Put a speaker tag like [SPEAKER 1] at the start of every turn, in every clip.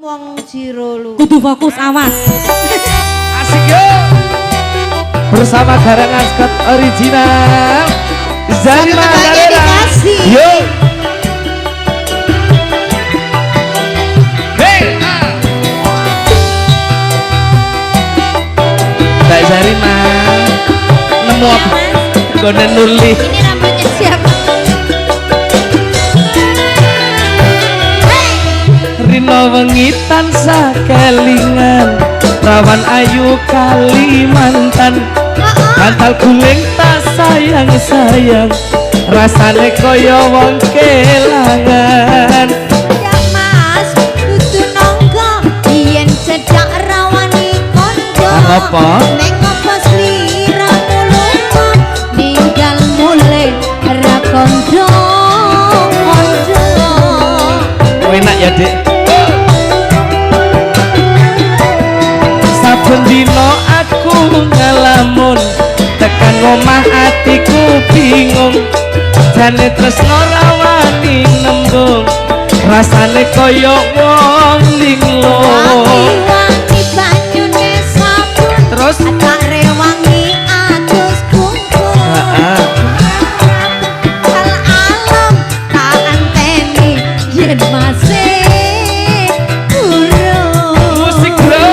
[SPEAKER 1] Wong Jiro lu.
[SPEAKER 2] Kudu fokus, awas.
[SPEAKER 3] Asik yo. Bersama garangan Scott original Zarima Karera. Yo. Hey. Mbak Zarima nemu apa? Gonen Nurli.
[SPEAKER 1] Ini namanya siapa?
[SPEAKER 3] Rino wengi tansah kelingan rawan ayu Kalimantan bantal guling tak sayang-sayang rasane kaya wong kelangan
[SPEAKER 1] Ya Mas, dudu nongko yen cedak rawani konco.
[SPEAKER 3] Apa?
[SPEAKER 1] Nek apa sliramu lupa ninggal mulai ra konco.
[SPEAKER 3] enak ya Dek. Saben dino aku ngalamun tekan omah atiku bingung jane tresno rawani nembung rasane kaya wong linglung
[SPEAKER 1] Wangi banyune sabun
[SPEAKER 3] terus
[SPEAKER 1] tak rewangi atus kumpul Kal alam tak anteni yen masih urung
[SPEAKER 3] musik bro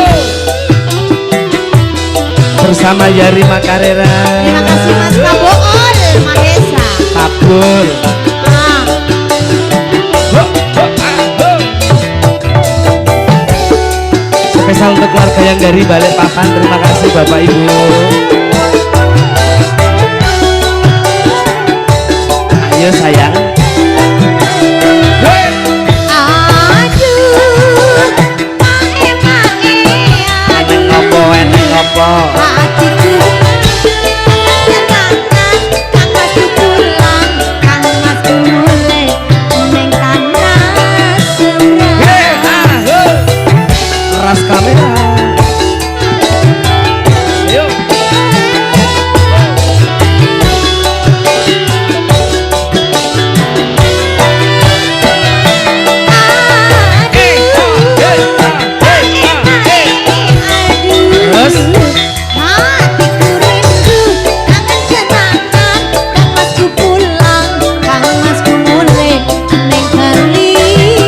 [SPEAKER 3] bersama Zarima Karera.
[SPEAKER 1] Terima kasih Mas Kabool Mahesa
[SPEAKER 3] Kabul spesial untuk keluarga yang dari Balikpapan. Terima kasih Bapak Ibu. Ayo sayang.
[SPEAKER 1] Aduh mae-mae
[SPEAKER 3] Eneng ngopo, eneng ngopo.
[SPEAKER 1] hatiku tenangan kang masku pulang kang masku mulai neng tanah seberang
[SPEAKER 3] Keras kamera. Ayo. Terus
[SPEAKER 1] hatiku rindu kangen kenangan kang masku pulang kang masku mulai neng Kalimantan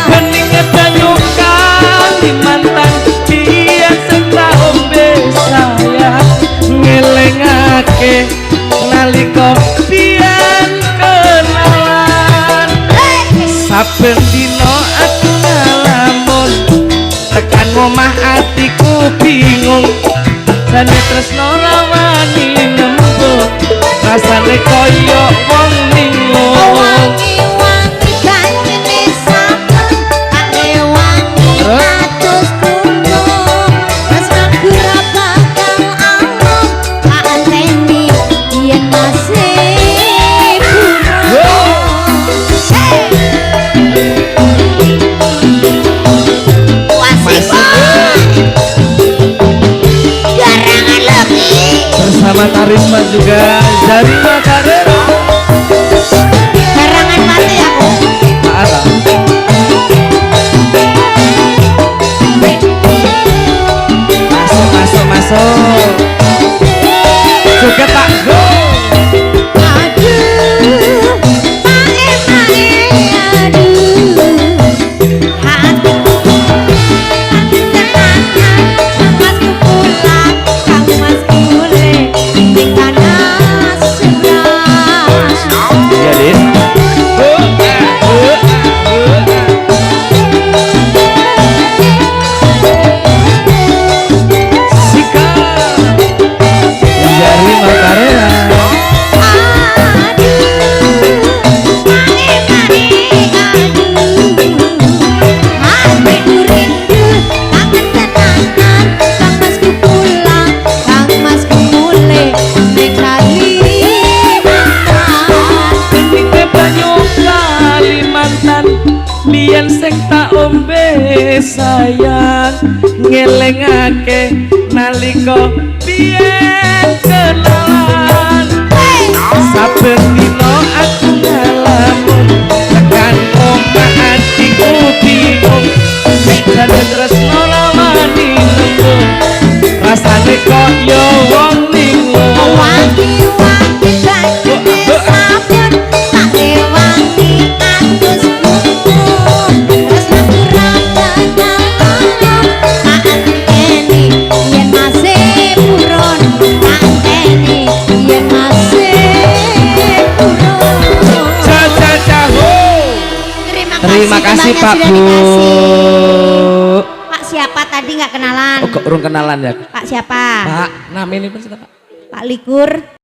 [SPEAKER 3] bening banyu Kalimantan dia sing tak ombe saya ngelingake nalika biyen kenalan saben dina aku ngalamun tekan omah atiku bingung jane tresno rawani nembung rasane kaya wong linglung
[SPEAKER 1] wangi-wangi banyune sabun tak rewangi atus kumpul wes nagura bakal alung tak anteni yen masih garangan lagi
[SPEAKER 3] bersama Karisma juga Zarima Karera.
[SPEAKER 1] garangan mati aku
[SPEAKER 3] Maaf. Masuk. Juga tak go.
[SPEAKER 1] aduh mae-mae aduh hatiku tenangan kang masku pulang kang masku mulai ning tanah seberang
[SPEAKER 3] Ya Din. Sikap Zarima Karera. Bening banyu Kalimantan biyen sing tak ombe sayang ngelingake nalika biyen kenalan saben dina aku ngalamun tekan omah atiku bingung Terima kasih
[SPEAKER 1] kembangnya
[SPEAKER 3] Pak
[SPEAKER 1] sudah
[SPEAKER 3] Bu.
[SPEAKER 1] dikasih. Pak siapa tadi nggak kenalan?
[SPEAKER 3] Oh, kok urung kenalan ya?
[SPEAKER 1] Pak siapa?
[SPEAKER 3] Pak, namanya ini Pak.
[SPEAKER 1] Pak Likur.